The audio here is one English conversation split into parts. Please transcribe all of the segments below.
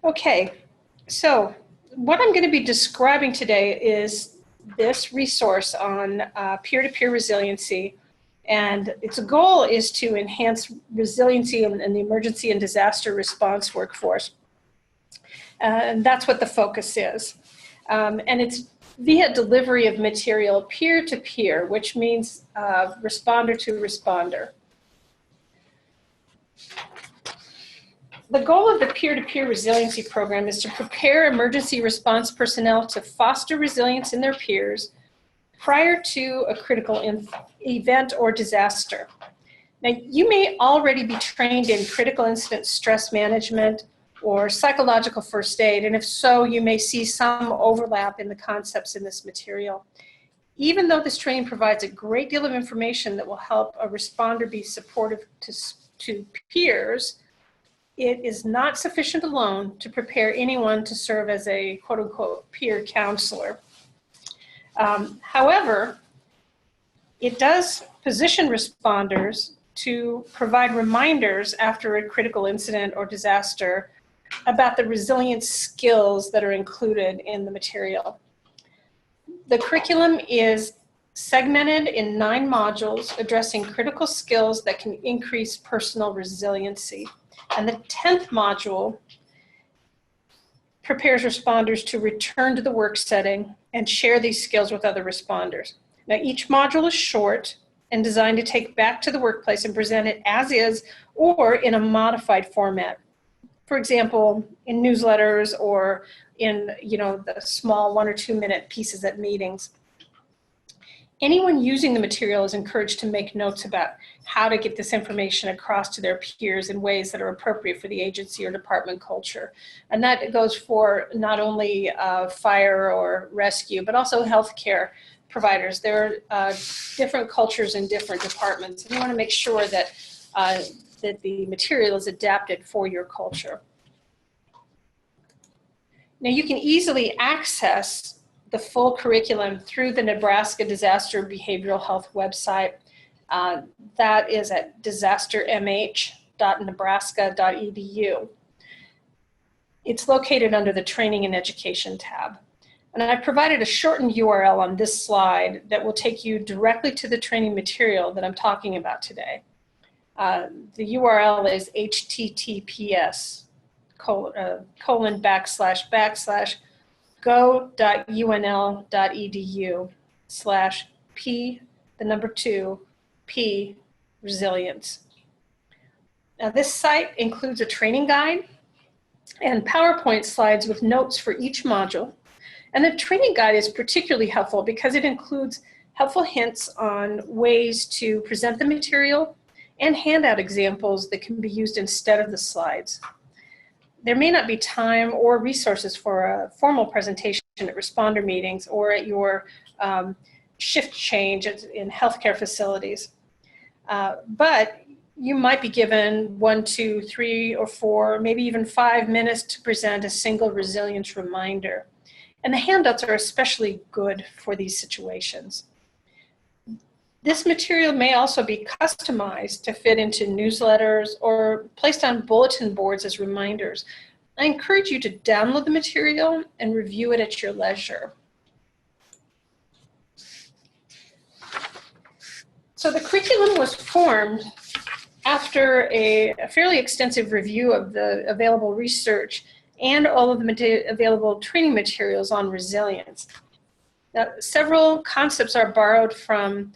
Okay, so what I'm going to be describing today is this resource on peer-to-peer resiliency, and its goal is to enhance resiliency in the emergency and disaster response workforce. And that's what the focus is. And it's via delivery of material peer-to-peer, which means responder to responder. The goal of the peer-to-peer resiliency program is to prepare emergency response personnel to foster resilience in their peers prior to a critical event or disaster. Now, you may already be trained in critical incident stress management or psychological first aid, and if so, you may see some overlap in the concepts in this material. Even though this training provides a great deal of information that will help a responder be supportive to peers, it is not sufficient alone to prepare anyone to serve as a quote-unquote peer counselor. However, it does position responders to provide reminders after a critical incident or disaster about the resilience skills that are included in the material. The curriculum is segmented in 9 modules addressing critical skills that can increase personal resiliency. And the 10th module prepares responders to return to the work setting and share these skills with other responders. Now, each module is short and designed to take back to the workplace and present it as is or in a modified format. For example, in newsletters or in the small 1 or 2 minute pieces at meetings. Anyone using the material is encouraged to make notes about how to get this information across to their peers in ways that are appropriate for the agency or department culture. And that goes for not only fire or rescue, but also healthcare providers. There are different cultures in different departments, and you want to make sure that, that the material is adapted for your culture. Now, you can easily access the full curriculum through the Nebraska Disaster Behavioral Health website. That is at disastermh.nebraska.edu. It's located under the Training and Education tab. And I've provided a shortened URL on this slide that will take you directly to the training material that I'm talking about today. The URL is https://go.unl.edu/P resilience. Now, this site includes a training guide and PowerPoint slides with notes for each module. And the training guide is particularly helpful because it includes helpful hints on ways to present the material and handout examples that can be used instead of the slides. There may not be time or resources for a formal presentation at responder meetings or at your shift change in healthcare facilities. But you might be given 1, 2, 3, or 4, maybe even 5 minutes to present a single resilience reminder. And the handouts are especially good for these situations. This material may also be customized to fit into newsletters or placed on bulletin boards as reminders. I encourage you to download the material and review it at your leisure. So the curriculum was formed after a fairly extensive review of the available research and all of the available training materials on resilience. Now, several concepts are borrowed from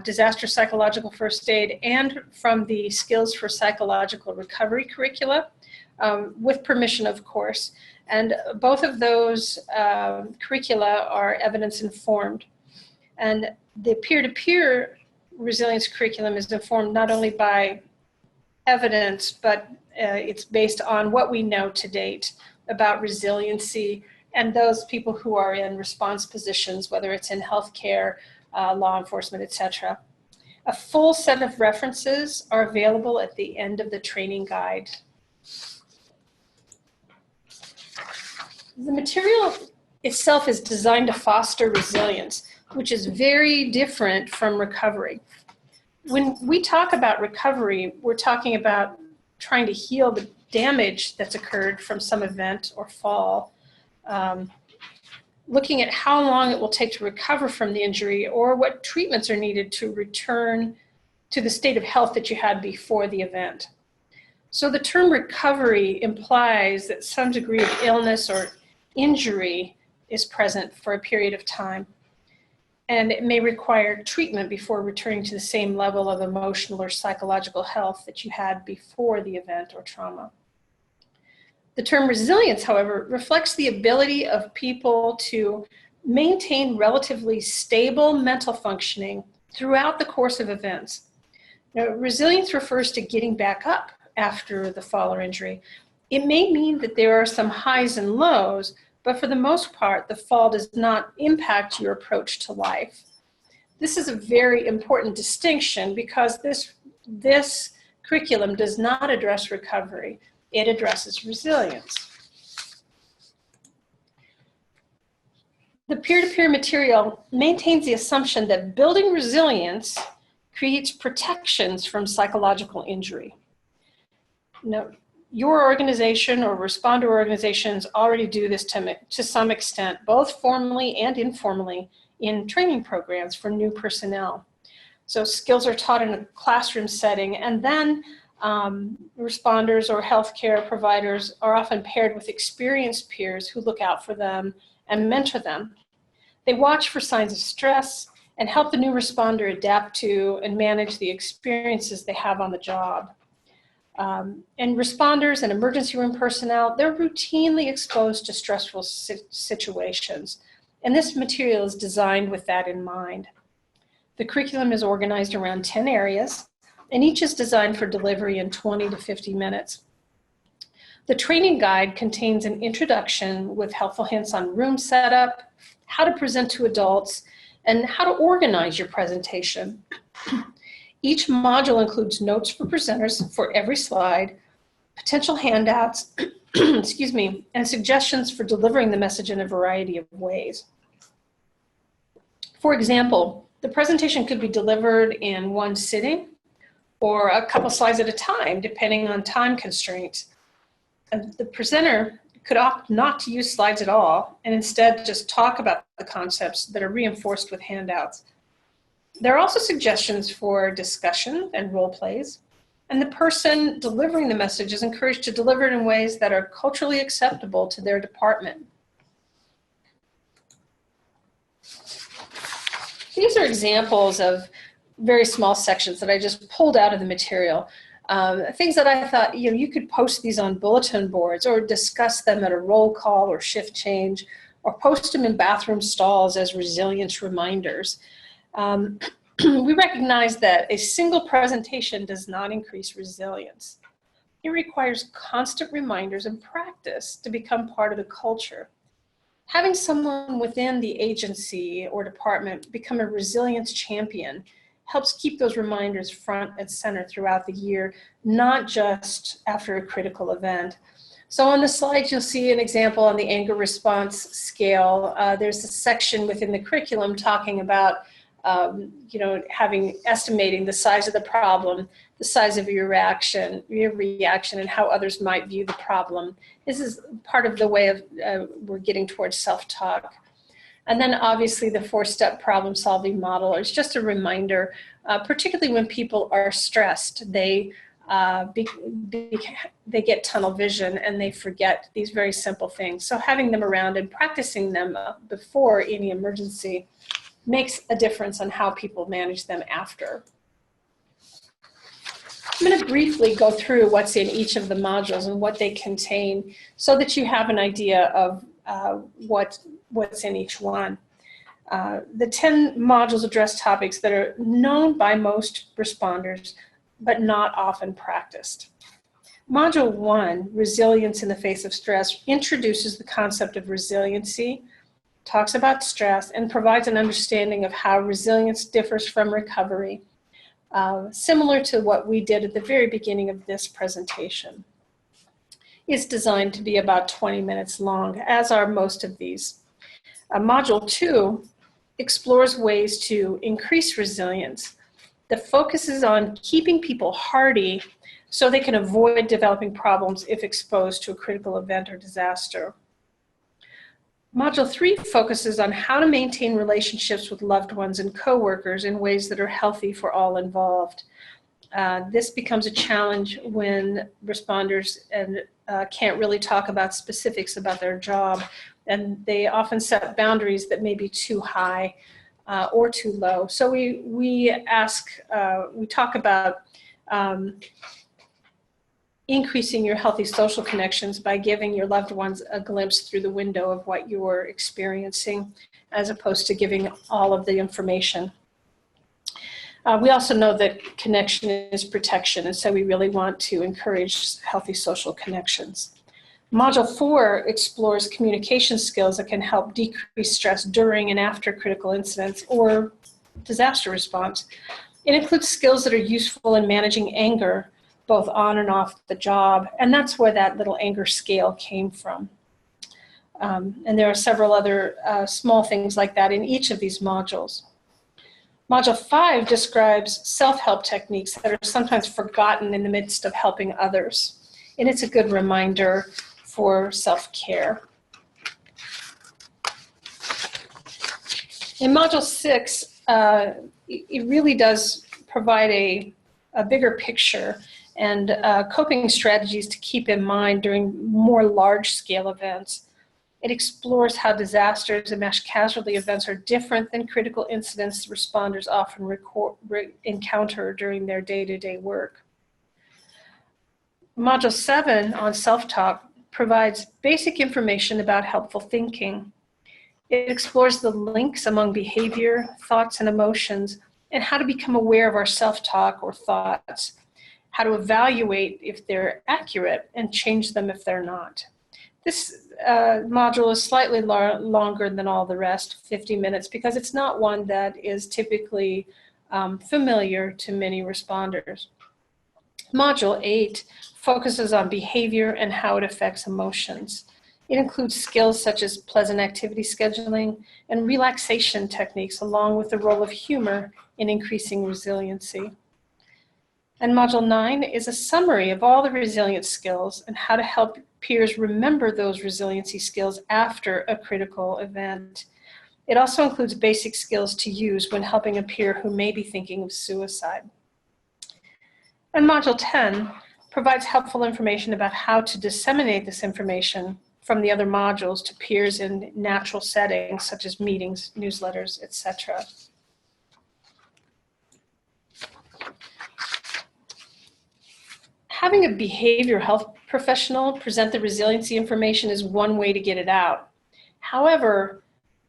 disaster psychological first aid and from the skills for psychological recovery curricula, with permission, of course. And both of those curricula are evidence informed. And the peer-to-peer resilience curriculum is informed not only by evidence, but it's based on what we know to date about resiliency and those people who are in response positions, whether it's in healthcare, law enforcement, etc. A full set of references are available at the end of the training guide. The material itself is designed to foster resilience, which is very different from recovery. When we talk about recovery, we're talking about trying to heal damage that's occurred from some event or fall, looking at how long it will take to recover from the injury or what treatments are needed to return to the state of health that you had before the event. So the term recovery implies that some degree of illness or injury is present for a period of time, and it may require treatment before returning to the same level of emotional or psychological health that you had before the event or trauma. The term resilience, however, reflects the ability of people to maintain relatively stable mental functioning throughout the course of events. Now, resilience refers to getting back up after the fall or injury. It may mean that there are some highs and lows, but for the most part, the fall does not impact your approach to life. This is a very important distinction because this curriculum does not address recovery. It addresses resilience. The peer-to-peer material maintains the assumption that building resilience creates protections from psychological injury. Now, your organization or responder organizations already do this to some extent, both formally and informally, in training programs for new personnel. So skills are taught in a classroom setting, and then responders or healthcare providers are often paired with experienced peers who look out for them and mentor them. They watch for signs of stress and help the new responder adapt to and manage the experiences they have on the job. And responders and emergency room personnel, they're routinely exposed to stressful situations. And this material is designed with that in mind. The curriculum is organized around 10 areas, and each is designed for delivery in 20 to 50 minutes. The training guide contains an introduction with helpful hints on room setup, how to present to adults, and how to organize your presentation. Each module includes notes for presenters for every slide, potential handouts, excuse me, and suggestions for delivering the message in a variety of ways. For example, the presentation could be delivered in one sitting or a couple slides at a time, depending on time constraints. The presenter could opt not to use slides at all and instead just talk about the concepts that are reinforced with handouts. There are also suggestions for discussion and role plays, and the person delivering the message is encouraged to deliver it in ways that are culturally acceptable to their department. These are examples of very small sections that I just pulled out of the material. Things that I thought, you could post these on bulletin boards or discuss them at a roll call or shift change, or post them in bathroom stalls as resilience reminders. We recognize that a single presentation does not increase resilience. It requires constant reminders and practice to become part of the culture. Having someone within the agency or department become a resilience champion helps keep those reminders front and center throughout the year, not just after a critical event. So on the slides, you'll see an example on the anger response scale. There's a section within the curriculum talking about estimating the size of the problem, the size of your reaction, and how others might view the problem. This is part of the way of we're getting towards self-talk. And then obviously the 4-step problem-solving model is just a reminder, particularly when people are stressed. They get tunnel vision and they forget these very simple things. So having them around and practicing them before any emergency makes a difference on how people manage them after. I'm going to briefly go through what's in each of the modules and what they contain so that you have an idea of what's in each one. The 10 modules address topics that are known by most responders, but not often practiced. Module 1, Resilience in the Face of Stress, introduces the concept of resiliency, talks about stress, and provides an understanding of how resilience differs from recovery, similar to what we did at the very beginning of this presentation. It's designed to be about 20 minutes long, as are most of these. Module 2 explores ways to increase resilience that focuses on keeping people hardy so they can avoid developing problems if exposed to a critical event or disaster. Module 3 focuses on how to maintain relationships with loved ones and coworkers in ways that are healthy for all involved. This becomes a challenge when responders can't really talk about specifics about their job, and they often set boundaries that may be too high or too low. So we talk about increasing your healthy social connections by giving your loved ones a glimpse through the window of what you're experiencing, as opposed to giving all of the information. We also know that connection is protection, and so we really want to encourage healthy social connections. Module 4 explores communication skills that can help decrease stress during and after critical incidents or disaster response. It includes skills that are useful in managing anger, both on and off the job, and that's where that little anger scale came from. And there are several other small things like that in each of these modules. Module 5 describes self-help techniques that are sometimes forgotten in the midst of helping others, and it's a good reminder for self-care. In Module 6, it really does provide a bigger picture and coping strategies to keep in mind during more large-scale events. It explores how disasters and mass casualty events are different than critical incidents responders often encounter during their day-to-day work. Module 7 on self-talk provides basic information about helpful thinking. It explores the links among behavior, thoughts, and emotions, and how to become aware of our self-talk or thoughts, how to evaluate if they're accurate and change them if they're not. This module is slightly longer than all the rest, 50 minutes, because it's not one that is typically familiar to many responders. Module 8 focuses on behavior and how it affects emotions. It includes skills such as pleasant activity scheduling and relaxation techniques, along with the role of humor in increasing resiliency. And Module 9 is a summary of all the resilience skills and how to help peers remember those resiliency skills after a critical event. It also includes basic skills to use when helping a peer who may be thinking of suicide. And Module 10 provides helpful information about how to disseminate this information from the other modules to peers in natural settings, such as meetings, newsletters, etc. Having a behavioral health professional present the resiliency information is one way to get it out. However,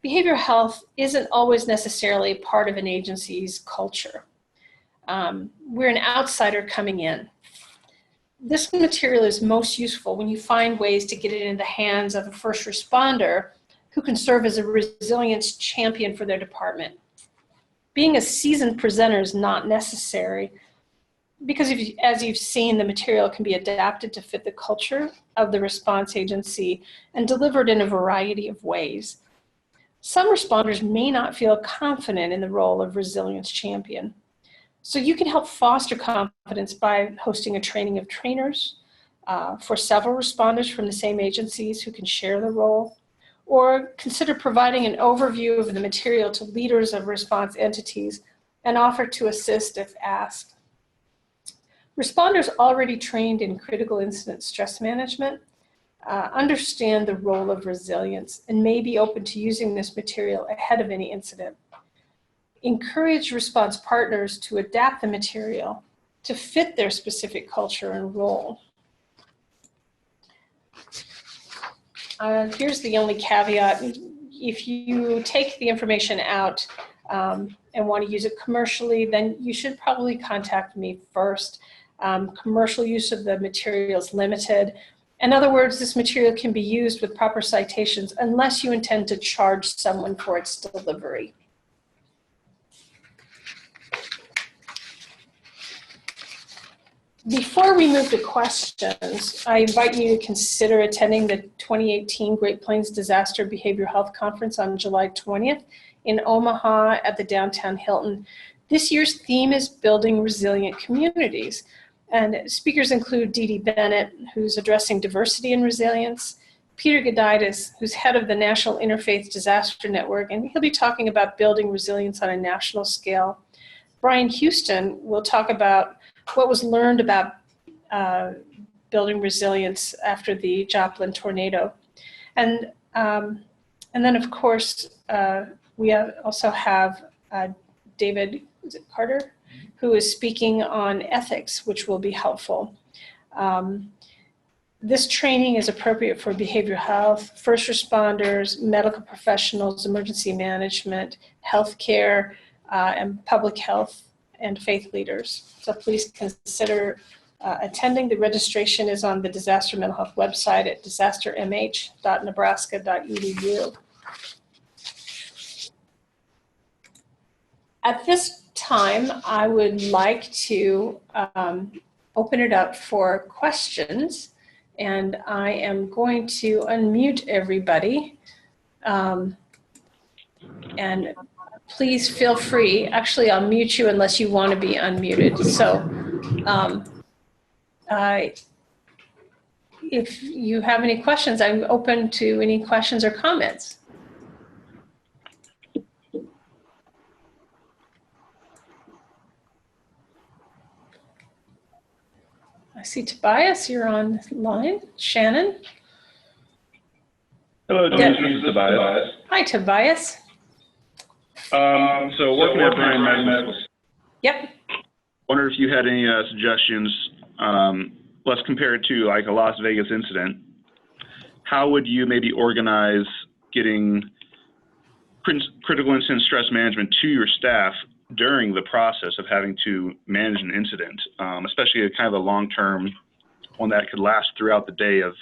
behavioral health isn't always necessarily part of an agency's culture. We're an outsider coming in. This material is most useful when you find ways to get it in the hands of a first responder who can serve as a resilience champion for their department. Being a seasoned presenter is not necessary, because as you've seen, the material can be adapted to fit the culture of the response agency and delivered in a variety of ways. Some responders may not feel confident in the role of resilience champion. So you can help foster confidence by hosting a training of trainers for several responders from the same agencies who can share the role, or consider providing an overview of the material to leaders of response entities and offer to assist if asked. Responders already trained in critical incident stress management understand the role of resilience and may be open to using this material ahead of any incident. Encourage response partners to adapt the material to fit their specific culture and role. Here's the only caveat. If you take the information out and want to use it commercially, then you should probably contact me first. Commercial use of the material is limited. In other words, this material can be used with proper citations unless you intend to charge someone for its delivery. Before we move to questions, I invite you to consider attending the 2018 Great Plains Disaster Behavioral Health Conference on July 20th in Omaha at the Downtown Hilton. This year's theme is Building Resilient Communities. And speakers include Dee Dee Bennett, who's addressing diversity and resilience, Peter Gudaitis, who's head of the National Interfaith Disaster Network, and he'll be talking about building resilience on a national scale. Brian Houston will talk about what was learned about building resilience after the Joplin tornado. And then, of course, we also have David Carter, who is speaking on ethics, which will be helpful. This training is appropriate for behavioral health, first responders, medical professionals, emergency management, healthcare, and public health and faith leaders. So please consider attending. The registration is on the Disaster Mental Health website at disastermh.nebraska.edu. At this time, I would like to open it up for questions. And I am going to unmute everybody. And please feel free. Actually, I'll mute you unless you want to be unmuted. So if you have any questions, I'm open to any questions or comments. I see Tobias, you're online. Shannon? Hello, Denise. This is Tobias. Hi, Tobias. So working at Bryan Medical. Yep. Wonder if you had any suggestions, let's compare it to like a Las Vegas incident. How would you maybe organize getting critical incident stress management to your staff during the process of having to manage an incident, especially a kind of a long-term one that could last throughout the day of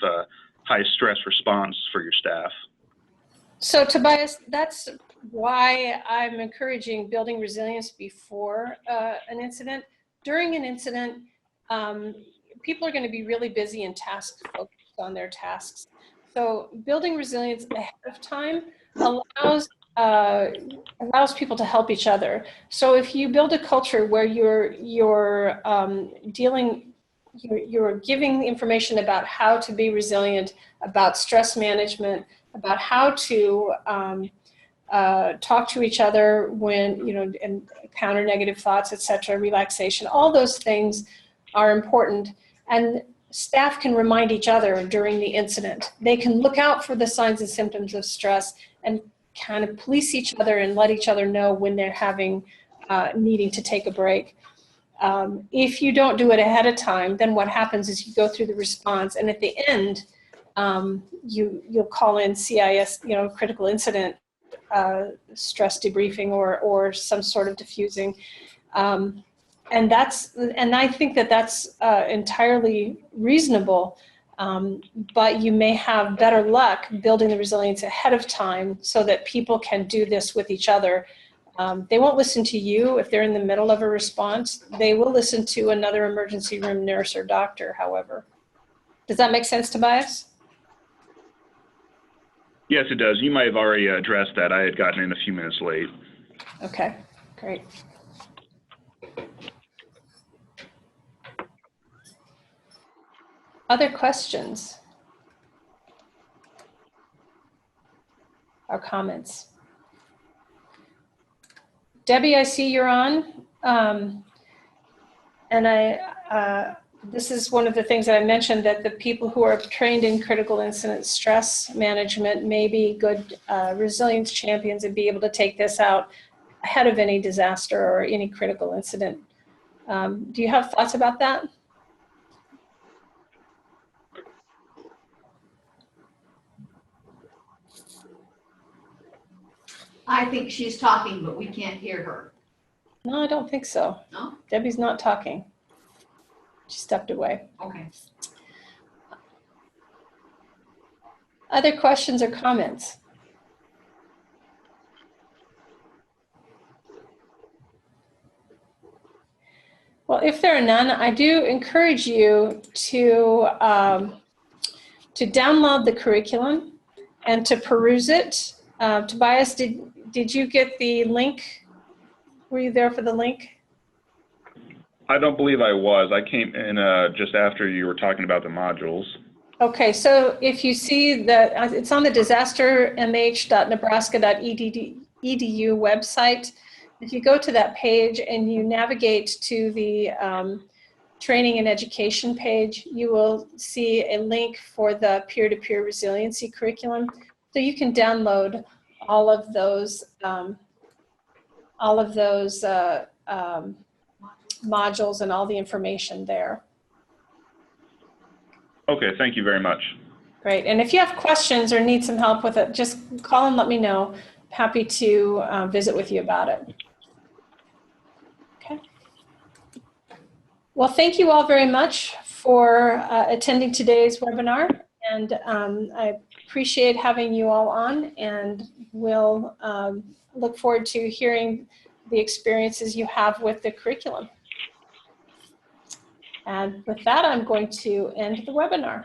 high stress response for your staff? So Tobias, that's why I'm encouraging building resilience before an incident. During an incident, people are going to be really busy and task-focused on their tasks. So building resilience ahead of time allows people to help each other. So if you build a culture where you're giving information about how to be resilient, about stress management, about how to talk to each other when, and counter negative thoughts, etc., relaxation, all those things are important. And staff can remind each other during the incident. They can look out for the signs and symptoms of stress and kind of police each other and let each other know when they're needing to take a break. If you don't do it ahead of time, then what happens is you go through the response, and at the end, you'll call in CIS, critical incident stress debriefing or some sort of diffusing. And I think that's entirely reasonable. But you may have better luck building the resilience ahead of time so that people can do this with each other. They won't listen to you if they're in the middle of a response. They will listen to another emergency room nurse or doctor, however. Does that make sense, Tobias? Yes, it does. You might have already addressed that. I had gotten in a few minutes late. Okay, great. Other questions or comments? Debbie, I see you're on. And this is one of the things that I mentioned, that the people who are trained in critical incident stress management may be good resilience champions and be able to take this out ahead of any disaster or any critical incident. Do you have thoughts about that? I think she's talking, but we can't hear her. No, I don't think so. No? Debbie's not talking. She stepped away. Okay. Other questions or comments? Well, if there are none, I do encourage you to download the curriculum and to peruse it. Tobias, did you get the link? Were you there for the link? I don't believe I was. I came in just after you were talking about the modules. Okay, so if you see that it's on the disastermh.nebraska.edu website, if you go to that page and you navigate to the training and education page, you will see a link for the peer-to-peer resiliency curriculum. So you can download all of those modules and all the information there. Okay, thank you very much. Great. And if you have questions or need some help with it, just call and let me know. Happy to visit with you about it. Okay. Well, thank you all very much for attending today's webinar. And I appreciate having you all on, and we'll look forward to hearing the experiences you have with the curriculum. And with that, I'm going to end the webinar.